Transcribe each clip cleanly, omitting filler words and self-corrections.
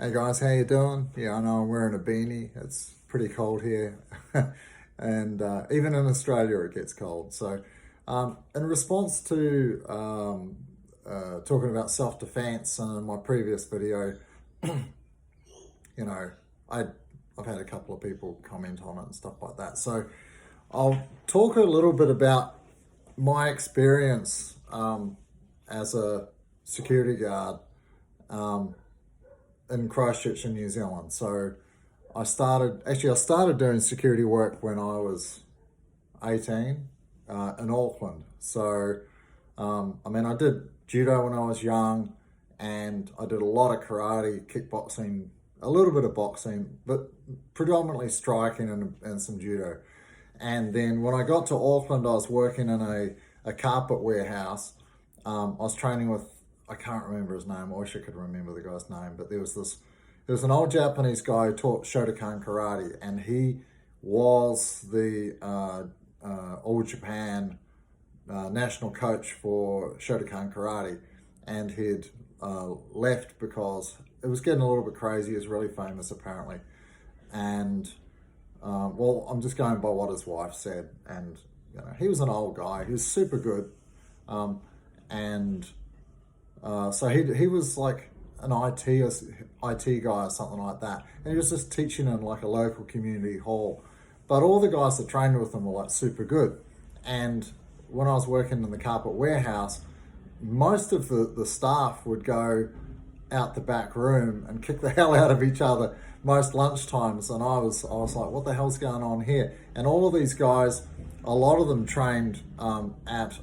Hey guys, how you doing? Yeah, I know I'm wearing a beanie. It's pretty cold here, and even in Australia it gets cold. So, in response to talking about self-defense and in my previous video, you know, I I've had a couple of people comment on it and stuff like that. So, I'll talk a little bit about my experience as a security guard um, in Christchurch in New Zealand. So I started doing security work when I was 18 in Auckland. So, I did judo when I was young, and I did a lot of karate, kickboxing, a little bit of boxing, but predominantly striking and some judo. And then when I got to Auckland, I was working in a carpet warehouse. I was training with, I can't remember his name. I wish I could remember the guy's name, but there was an old Japanese guy who taught Shotokan karate, and he was the All Japan national coach for Shotokan karate, and he'd left because it was getting a little bit crazy. He was really famous apparently, and I'm just going by what his wife said, and he was an old guy. He was super good, and so he was like an IT guy or something like that, and he was just teaching in like a local community hall. But all the guys that trained with him were like super good, and when I was working in the carpet warehouse, most of the staff would go out the back room and kick the hell out of each other most lunchtimes, and I was like, what the hell's going on here? And all of these guys, a lot of them trained at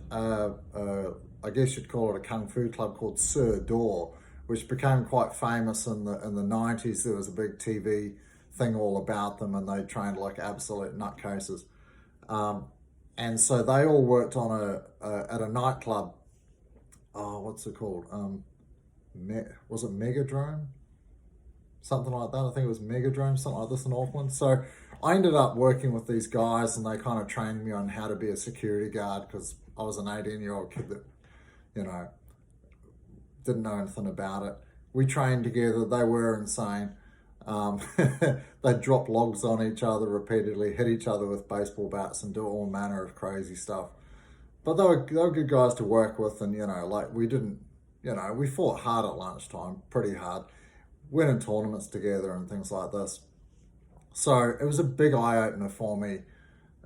I guess you'd call it a kung fu club called Sir Door, which became quite famous in the 90s. There was a big TV thing all about them, and they trained like absolute nutcases. And so they all worked on at a nightclub. Oh, what's it called? Was it Megadrome? Something like that. I think it was Megadrome, something like this in Auckland. So I ended up working with these guys, and they kind of trained me on how to be a security guard, because I was an 18-year-old kid that, didn't know anything about it. We trained together. They were insane. They'd drop logs on each other repeatedly, hit each other with baseball bats, and do all manner of crazy stuff. But they were good guys to work with, and we didn't, we fought hard at lunchtime, pretty hard, winning tournaments together and things like this. So it was a big eye opener for me,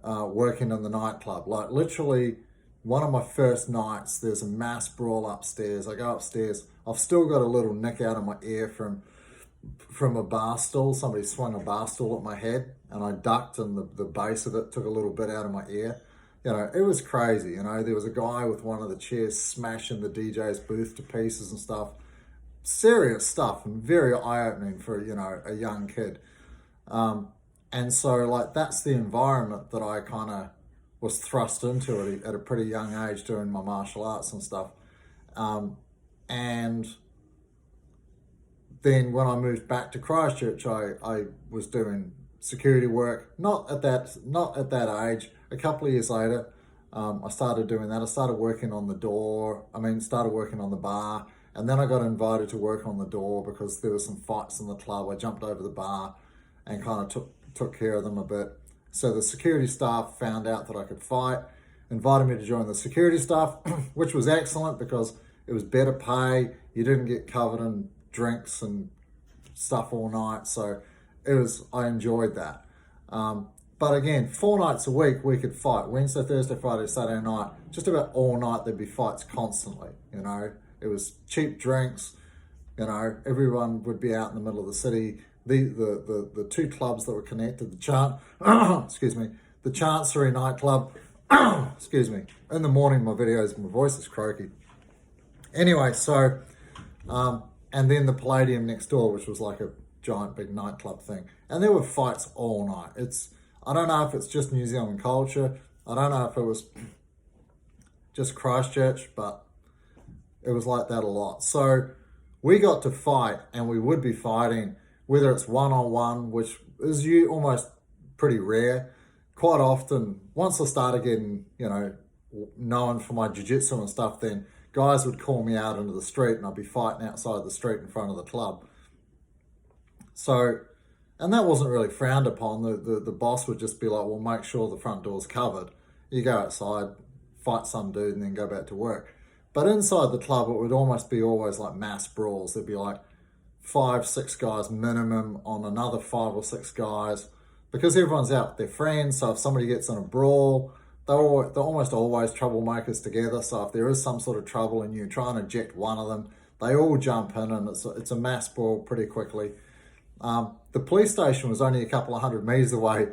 working in the nightclub. Like literally, one of my first nights, there's a mass brawl upstairs. I go upstairs. I've still got a little nick out of my ear from a bar stool. Somebody swung a bar stool at my head, and I ducked, and the base of it took a little bit out of my ear. It was crazy. There was a guy with one of the chairs smashing the DJ's booth to pieces and stuff. Serious stuff, and very eye-opening for, a young kid. And so, that's the environment that I kind of was thrust into at a pretty young age, doing my martial arts and stuff. And then when I moved back to Christchurch, I was doing security work. Not at that age. A couple of years later, I started doing that. I started working on the door. Started working on the bar, and then I got invited to work on the door because there were some fights in the club. I jumped over the bar and kind of took care of them a bit. So the security staff found out that I could fight, invited me to join the security staff, which was excellent because it was better pay. You didn't get covered in drinks and stuff all night. So I enjoyed that. But again, 4 nights a week, we could fight. Wednesday, Thursday, Friday, Saturday night, just about all night, there'd be fights constantly. It was cheap drinks. Everyone would be out in the middle of the city. The two clubs that were connected, the Chancery nightclub, excuse me. In the morning, my voice is croaky. Anyway, so, and then the Palladium next door, which was like a giant big nightclub thing. And there were fights all night. I don't know if it's just New Zealand culture. I don't know if it was just Christchurch, but it was like that a lot. So we got to fight, and we would be fighting, whether it's one-on-one, which is almost pretty rare. Quite often, once I started getting, known for my jiu-jitsu and stuff, then guys would call me out into the street, and I'd be fighting outside the street in front of the club. So, and that wasn't really frowned upon. The boss would just be like, well, make sure the front door's covered. You go outside, fight some dude, and then go back to work. But inside the club, it would almost be always like mass brawls. There'd be like 5, 6 guys minimum on another 5 or 6 guys because everyone's out with their friends. So if somebody gets in a brawl, they're almost always troublemakers together. So if there is some sort of trouble and you try and eject one of them, they all jump in and it's a mass brawl pretty quickly. The police station was only a couple of 100 meters away,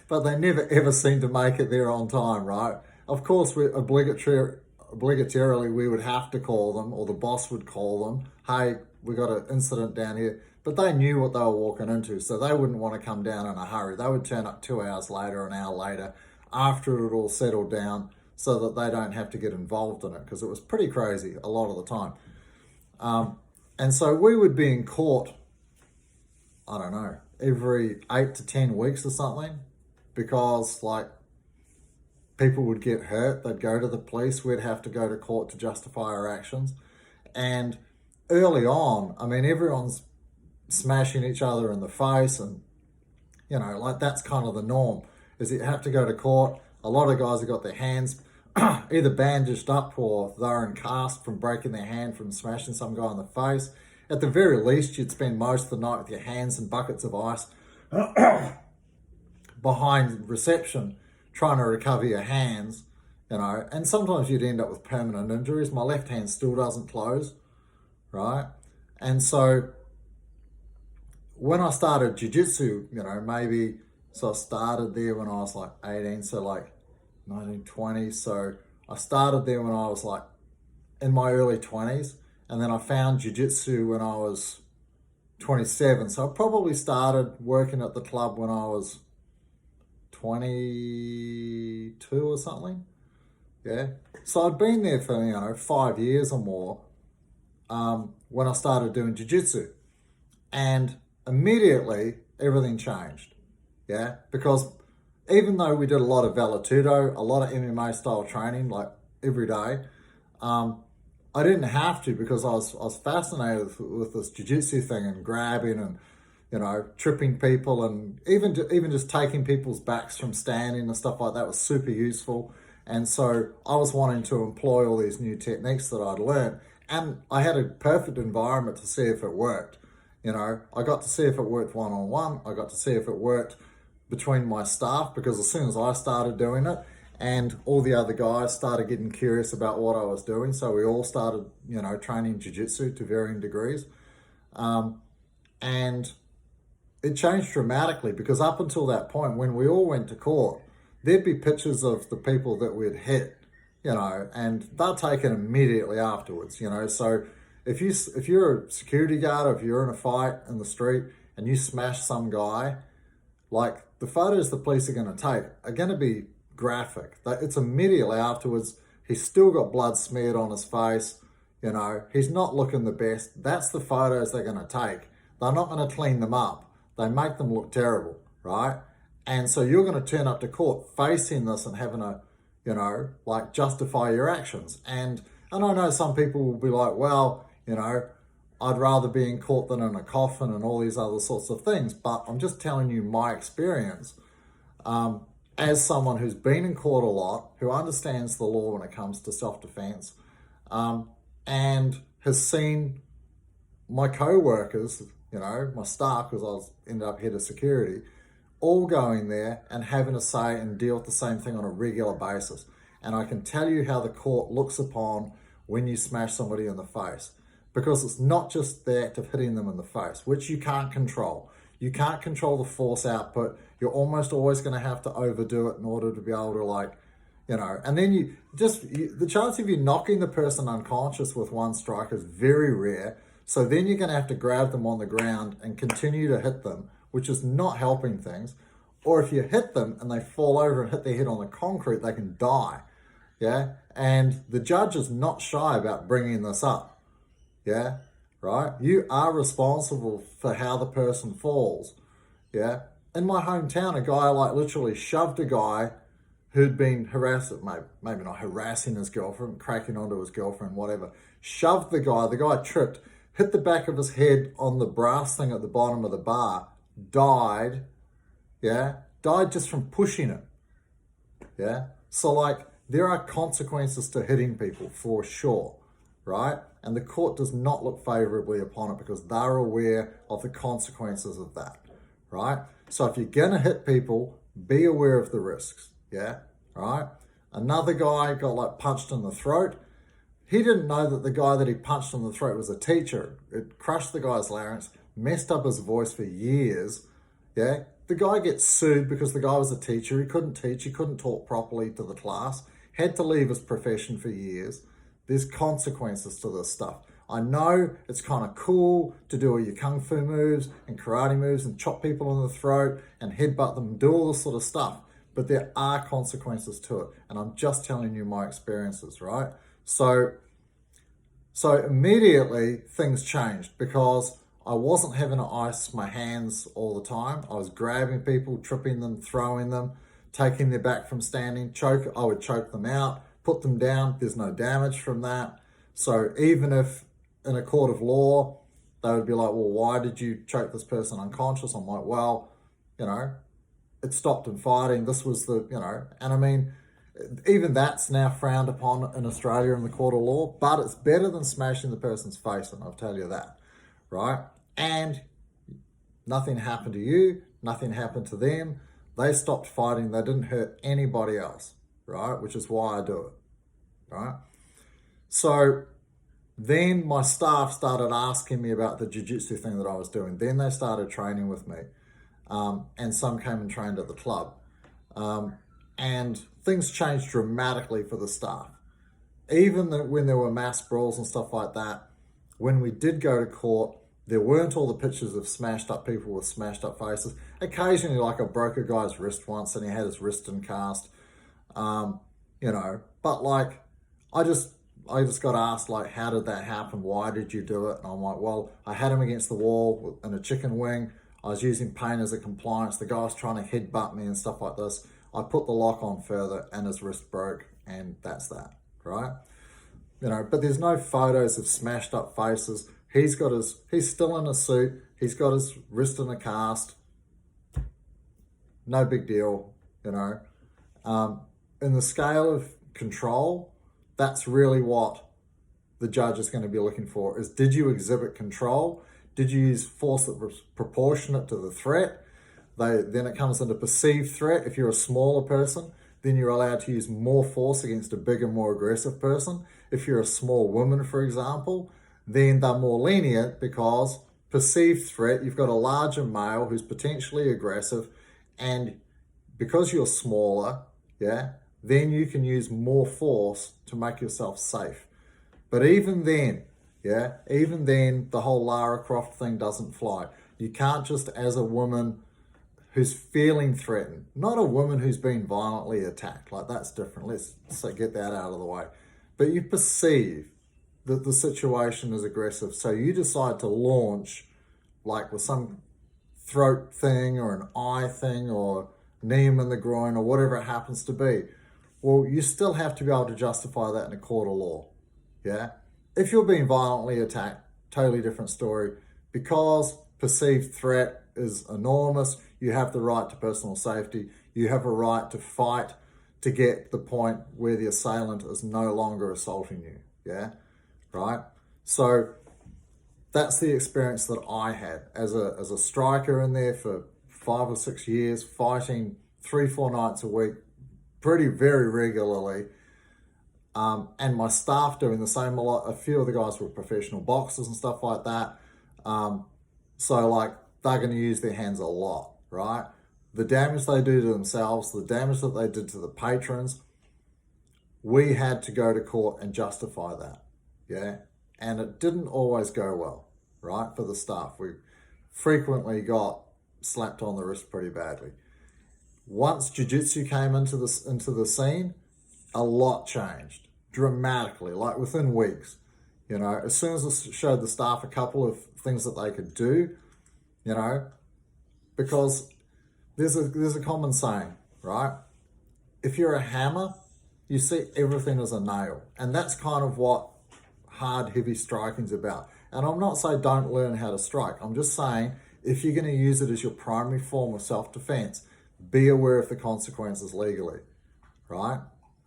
but they never ever seemed to make it there on time, right? Of course, obligatorily we would have to call them, or the boss would call them, hey, we got an incident down here. But they knew what they were walking into, so they wouldn't want to come down in a hurry. They would turn up 2 hours later, an hour later, after it all settled down, so that they don't have to get involved in it, because it was pretty crazy a lot of the time. And so we would be in court, I don't know, every 8 to 10 weeks or something, because like people would get hurt, they'd go to the police, we'd have to go to court to justify our actions. And early on, I mean, everyone's smashing each other in the face, and like that's kind of the norm, is you have to go to court. A lot of guys have got their hands either bandaged up or they're in cast from breaking their hand from smashing some guy in the face. At the very least, you'd spend most of the night with your hands in buckets of ice behind reception trying to recover your hands, and sometimes you'd end up with permanent injuries. My left hand still doesn't close, right? And so when I started jiu-jitsu, so I started there when I was like 18, so like 1920. So I started there when I was like in my early 20s, and then I found jiu-jitsu when I was 27. So I probably started working at the club when I was 22 or something. Yeah. So I'd been there for, 5 years or more when I started doing jiu-jitsu. And immediately everything changed. Yeah. Because even though we did a lot of Vale-Tudo, a lot of MMA style training, like every day, I didn't have to, because I was fascinated with this jiu-jitsu thing and grabbing and, tripping people, and even just taking people's backs from standing and stuff like that was super useful. And so I was wanting to employ all these new techniques that I'd learned, and I had a perfect environment to see if it worked. I got to see if it worked one-on-one. I got to see if it worked between my staff, because as soon as I started doing it, and all the other guys started getting curious about what I was doing, so we all started, training jiu-jitsu to varying degrees. And it changed dramatically, because up until that point, when we all went to court, there'd be pictures of the people that we'd hit, and they're taken immediately afterwards, So if you're a security guard, or if you're in a fight in the street and you smash some guy, like the photos the police are going to take are going to be graphic. It's immediately afterwards. He's still got blood smeared on his face. He's not looking the best. That's the photos they're going to take. They're not going to clean them up. They make them look terrible, right? And so you're going to turn up to court facing this and having to, justify your actions. And I know some people will be like, well, I'd rather be in court than in a coffin and all these other sorts of things. But I'm just telling you my experience as someone who's been in court a lot, who understands the law when it comes to self-defense, and has seen my co-workers, my staff, because ended up head of security, all going there and having to say and deal with the same thing on a regular basis. And I can tell you how the court looks upon when you smash somebody in the face, because it's not just the act of hitting them in the face, which you can't control. You can't control the force output. You're almost always going to have to overdo it in order to be able to and then the chance of you knocking the person unconscious with one strike is very rare. So then you're going to have to grab them on the ground and continue to hit them, which is not helping things. Or if you hit them and they fall over and hit their head on the concrete, they can die. Yeah. And the judge is not shy about bringing this up. Yeah. Right. You are responsible for how the person falls. Yeah. In my hometown, a guy literally shoved a guy who'd been harassed, maybe not harassing his girlfriend, cracking onto his girlfriend, whatever, shoved the guy tripped, hit the back of his head on the brass thing at the bottom of the bar, died, yeah, died just from pushing it, yeah. So like, there are consequences to hitting people for sure, right? And the court does not look favorably upon it because they're aware of the consequences of that, right? So if you're gonna hit people, be aware of the risks, yeah, right? Another guy got like punched in the throat. He didn't know that the guy that he punched in the throat was a teacher. It crushed the guy's larynx, messed up his voice for years, yeah? The guy gets sued because the guy was a teacher. He couldn't teach, he couldn't talk properly to the class, had to leave his profession for years. There's consequences to this stuff. I know it's kind of cool to do all your kung fu moves and karate moves and chop people in the throat and headbutt them and do all this sort of stuff, but there are consequences to it. And I'm just telling you my experiences, right? So immediately things changed because I wasn't having to ice my hands all the time. I was grabbing people, tripping them, throwing them, taking their back from standing, I would choke them out, put them down. There's no damage from that. So even if in a court of law, they would be like, well, why did you choke this person unconscious? I'm like, well, it stopped them fighting. This was and I mean, even that's now frowned upon in Australia in the court of law, but it's better than smashing the person's face, and I'll tell you that, right? And nothing happened to you, nothing happened to them. They stopped fighting, they didn't hurt anybody else, right? Which is why I do it, right? So then my staff started asking me about the jiu-jitsu thing that I was doing. Then they started training with me, and some came and trained at the club. And things changed dramatically for the staff. Even when there were mass brawls and stuff like that, when we did go to court, there weren't all the pictures of smashed up people with smashed up faces. Occasionally, like I broke a guy's wrist once and he had his wrist in cast, but like, I just got asked, like, how did that happen? Why did you do it? And I'm like, well, I had him against the wall in a chicken wing. I was using pain as a compliance. The guy was trying to headbutt me and stuff like this. I put the lock on further and his wrist broke, and that's that, right? But there's no photos of smashed up faces. He's still in a suit. He's got his wrist in a cast. No big deal, In the scale of control, that's really what the judge is going to be looking for, is did you exhibit control? Did you use force that was proportionate to the threat? Then it comes into perceived threat. If you're a smaller person, then you're allowed to use more force against a bigger, more aggressive person. If you're a small woman, for example, then they're more lenient because perceived threat, you've got a larger male who's potentially aggressive, and because you're smaller, yeah, then you can use more force to make yourself safe. But even then, the whole Lara Croft thing doesn't fly. You can't just, as a woman who's feeling threatened, not a woman who's been violently attacked, like that's different. Let's get that out of the way. But you perceive that the situation is aggressive, so you decide to launch, like with some throat thing or an eye thing or knee him in the groin or whatever it happens to be. Well, you still have to be able to justify that in a court of law, yeah? If you're being violently attacked, totally different story. Because perceived threat is enormous, you have the right to personal safety. You have a right to fight to get the point where the assailant is no longer assaulting you, yeah? Right? So that's the experience that I had as a striker in there for 5 or 6 years, fighting 3-4 nights a week, very regularly. And my staff doing the same a lot. A few of the guys were professional boxers and stuff like that. So like, they're going to use their hands a lot, right? The damage they do to themselves, the damage that they did to the patrons, we had to go to court and justify that, yeah? And it didn't always go well, right, for the staff. We frequently got slapped on the wrist pretty badly. Once jiu-jitsu came into the scene, a lot changed dramatically, like within weeks. As soon as I showed the staff a couple of things that they could do, because there's a common saying, right? If you're a hammer, you see everything as a nail. And that's kind of what hard, heavy striking's about. And I'm not saying don't learn how to strike. I'm just saying if you're going to use it as your primary form of self-defense, be aware of the consequences legally, right?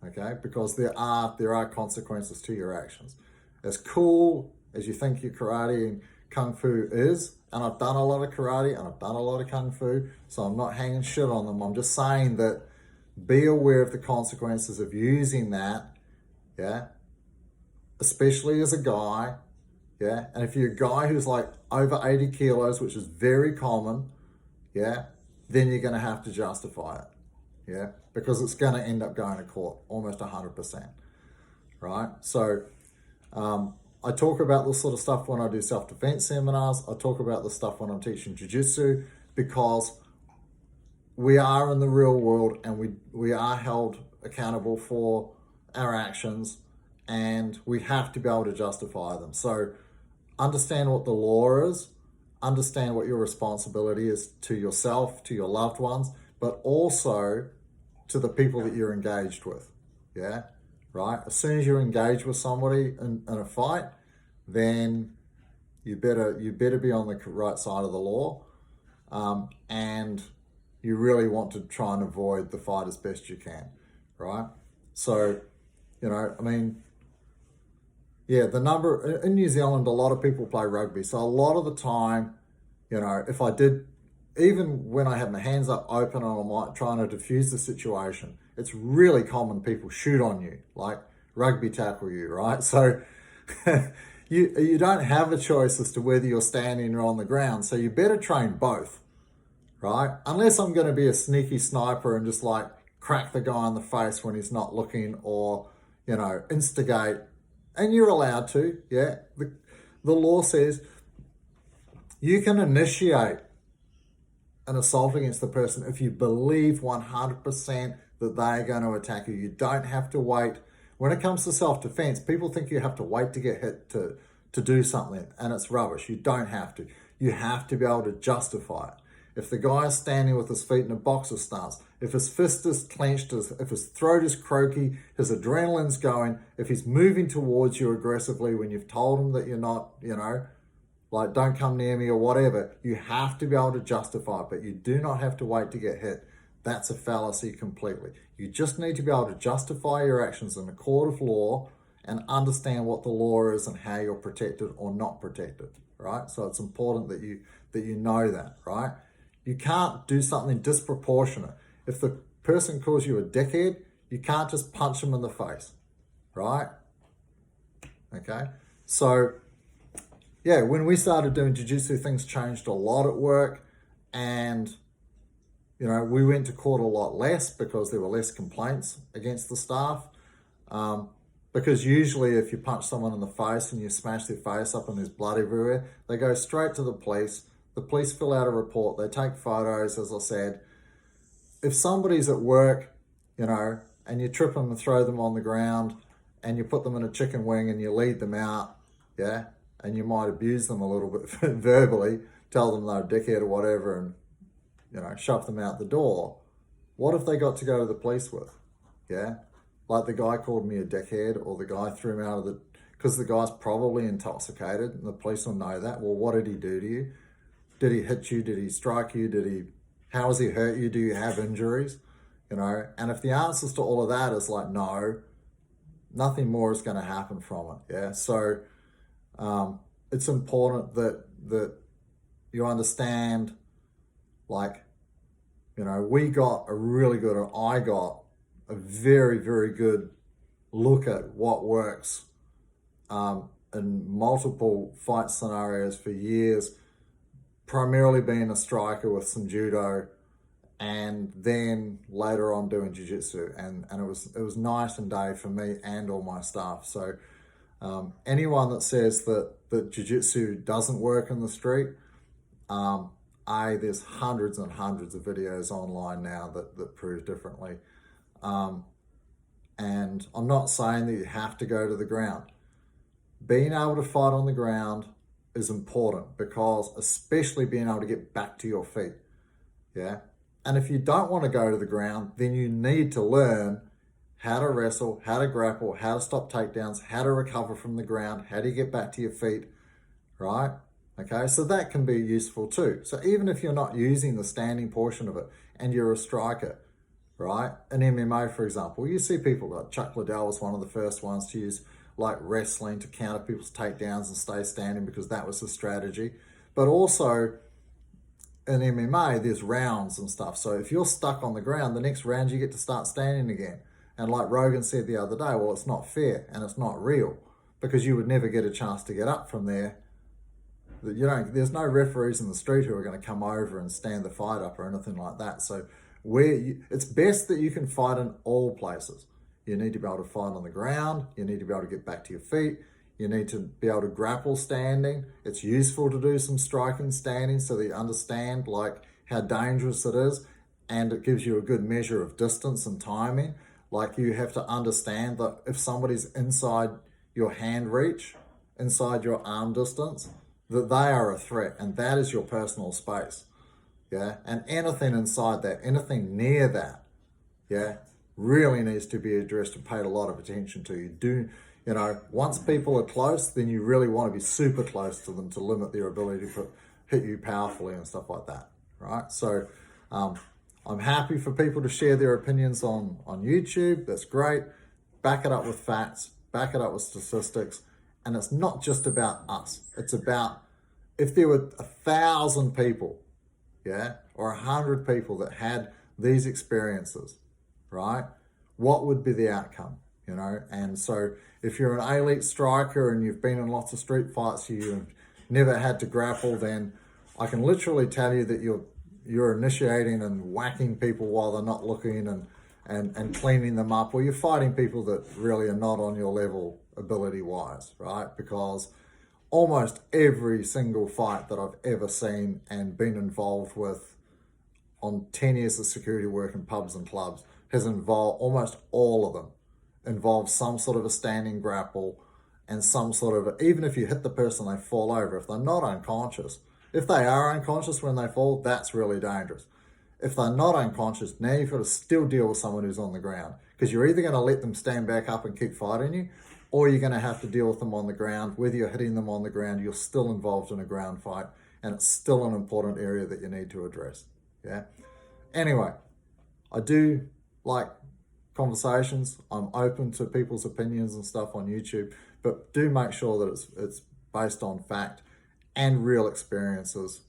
Okay, because there are consequences to your actions. As cool as you think your karate and kung fu is, and I've done a lot of karate and I've done a lot of kung fu, so I'm not hanging shit on them. I'm just saying that be aware of the consequences of using that, yeah, especially as a guy, yeah. And if you're a guy who's like over 80 kilos, which is very common, yeah, then you're going to have to justify it, yeah, because it's going to end up going to court almost 100%, right? So I talk about this sort of stuff when I do self-defense seminars. I talk about this stuff when I'm teaching jiu-jitsu, because we are in the real world and we are held accountable for our actions, and we have to be able to justify them. So understand what the law is, understand what your responsibility is to yourself, to your loved ones, but also to the people that you're engaged with, yeah? Right? As soon as you engage with somebody in a fight, then you better be on the right side of the law, and you really want to try and avoid the fight as best you can, right? So, I mean, yeah, the number in New Zealand, a lot of people play rugby. So a lot of the time, if I did, even when I have my hands up open and I'm trying to diffuse the situation, it's really common people shoot on you, like rugby tackle you, right? So you don't have a choice as to whether you're standing or on the ground. So you better train both, right? Unless I'm going to be a sneaky sniper and just like crack the guy in the face when he's not looking, or, instigate. And you're allowed to, yeah. The law says you can initiate an assault against the person if you believe 100% that they're going to attack you. You don't have to wait. When it comes to self-defense, people think you have to wait to get hit to do something, and it's rubbish. You don't have to. You have to be able to justify it. If the guy is standing with his feet in a boxer stance, if his fist is clenched, if his throat is croaky, his adrenaline's going, if he's moving towards you aggressively when you've told him that you're not, like don't come near me or whatever, you have to be able to justify it, but you do not have to wait to get hit. That's a fallacy completely. You just need to be able to justify your actions in a court of law and understand what the law is and how you're protected or not protected, right? So it's important that you know that, right? You can't do something disproportionate. If the person calls you a dickhead, you can't just punch them in the face, right? Okay, so yeah, when we started doing jiu-jitsu, things changed a lot at work, and we went to court a lot less because there were less complaints against the staff. Because usually if you punch someone in the face and you smash their face up and there's blood everywhere, they go straight to the police. The police fill out a report, they take photos, as I said. If somebody's at work, and you trip them and throw them on the ground and you put them in a chicken wing and you lead them out, yeah, and you might abuse them a little bit verbally, tell them they're a dickhead or whatever, and, shove them out the door. What if they got to go to the police with? Yeah? Like the guy called me a dickhead, or the guy threw me out of because the guy's probably intoxicated and the police will know that. Well, what did he do to you? Did he hit you? Did he strike you? How has he hurt you? Do you have injuries? And if the answers to all of that is like, no, nothing more is going to happen from it. Yeah. So it's important that you understand, like, I got a very, very good look at what works in multiple fight scenarios for years, primarily being a striker with some judo, and then later on doing jiu-jitsu, and it was night and day for me and all my staff. So anyone that says that jiu-jitsu doesn't work in the street, there's hundreds and hundreds of videos online now that prove differently. And I'm not saying that you have to go to the ground. Being able to fight on the ground is important, because especially being able to get back to your feet, yeah? And if you don't want to go to the ground, then you need to learn how to wrestle, how to grapple, how to stop takedowns, how to recover from the ground, how do you get back to your feet, right? Okay, so that can be useful too. So even if you're not using the standing portion of it and you're a striker, right? In MMA, for example, you see people like Chuck Liddell was one of the first ones to use like wrestling to counter people's takedowns and stay standing because that was the strategy. But also in MMA, there's rounds and stuff. So if you're stuck on the ground, the next round you get to start standing again. And like Rogan said the other day, well, it's not fair and it's not real because you would never get a chance to get up from there. There's no referees in the street who are going to come over and stand the fight up or anything like that. So it's best that you can fight in all places. You need to be able to fight on the ground. You need to be able to get back to your feet. You need to be able to grapple standing. It's useful to do some striking standing so that you understand like how dangerous it is, and it gives you a good measure of distance and timing. Like you have to understand that if somebody's inside your hand reach, inside your arm distance, that they are a threat, and that is your personal space. Yeah, and anything inside that, anything near that, yeah, really needs to be addressed and paid a lot of attention to. Once people are close, then you really want to be super close to them to limit their ability to hit you powerfully and stuff like that, right? So I'm happy for people to share their opinions on YouTube. That's great. Back it up with facts, back it up with statistics. And it's not just about us. It's about if there were 1,000 people, yeah, or 100 people that had these experiences, right? What would be the outcome, And so if you're an elite striker and you've been in lots of street fights, you've never had to grapple, then I can literally tell you that you're initiating and whacking people while they're not looking and cleaning them up, or you're fighting people that really are not on your level ability-wise, right? Because almost every single fight that I've ever seen and been involved with on 10 years of security work in pubs and clubs has involved, almost all of them, involve some sort of a standing grapple and some sort of, even if you hit the person, they fall over. If they're not unconscious, if they are unconscious when they fall, that's really dangerous. If they're not unconscious, now you've got to still deal with someone who's on the ground, because you're either going to let them stand back up and keep fighting you, or you're going to have to deal with them on the ground. Whether you're hitting them on the ground, you're still involved in a ground fight, and it's still an important area that you need to address. Yeah. Anyway, I do like conversations. I'm open to people's opinions and stuff on YouTube, but do make sure that it's based on fact and real experiences,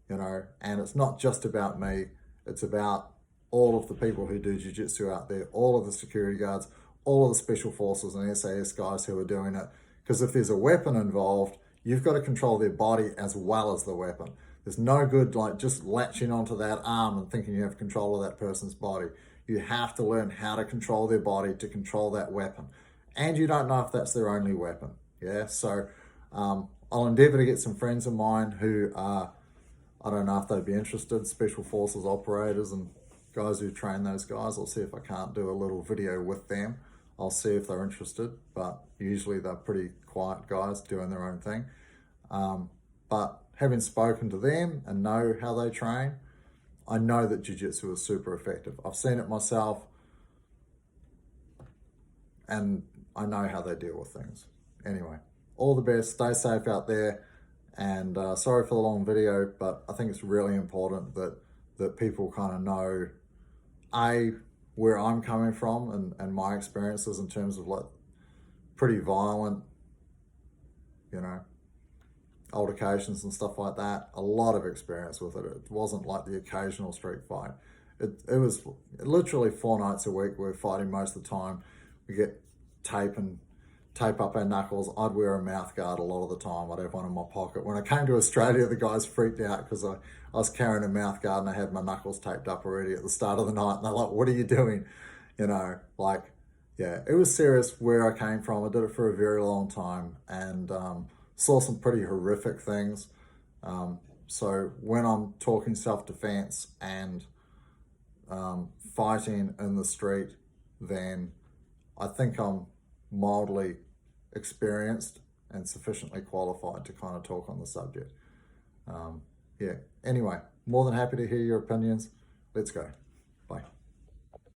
and it's not just about me. It's about all of the people who do jiu-jitsu out there, all of the security guards, all of the special forces and SAS guys who are doing it. Because if there's a weapon involved, you've got to control their body as well as the weapon. There's no good like just latching onto that arm and thinking you have control of that person's body. You have to learn how to control their body to control that weapon. And you don't know if that's their only weapon. Yeah, so I'll endeavor to get some friends of mine who are, I don't know if they'd be interested, special forces operators and guys who train those guys. I'll see if I can't do a little video with them. I'll see if they're interested, but usually they're pretty quiet guys doing their own thing. But having spoken to them and know how they train, I know that jiu-jitsu is super effective. I've seen it myself, and I know how they deal with things. Anyway, all the best. Stay safe out there. And sorry for the long video, but I think it's really important that people kind of know, where I'm coming from and my experiences in terms of like pretty violent, altercations and stuff like that. A lot of experience with it. It wasn't like the occasional street fight. It was literally 4 nights a week. We're fighting most of the time. We get tape up our knuckles. I'd wear a mouth guard a lot of the time. I'd have one in my pocket. When I came to Australia, the guys freaked out because I was carrying a mouth guard and I had my knuckles taped up already at the start of the night. And they're like, what are you doing? Yeah, it was serious where I came from. I did it for a very long time and saw some pretty horrific things. So when I'm talking self-defense and fighting in the street, then I think I'm mildly experienced and sufficiently qualified to kind of talk on the subject. Yeah, anyway, more than happy to hear your opinions. Let's go. Bye.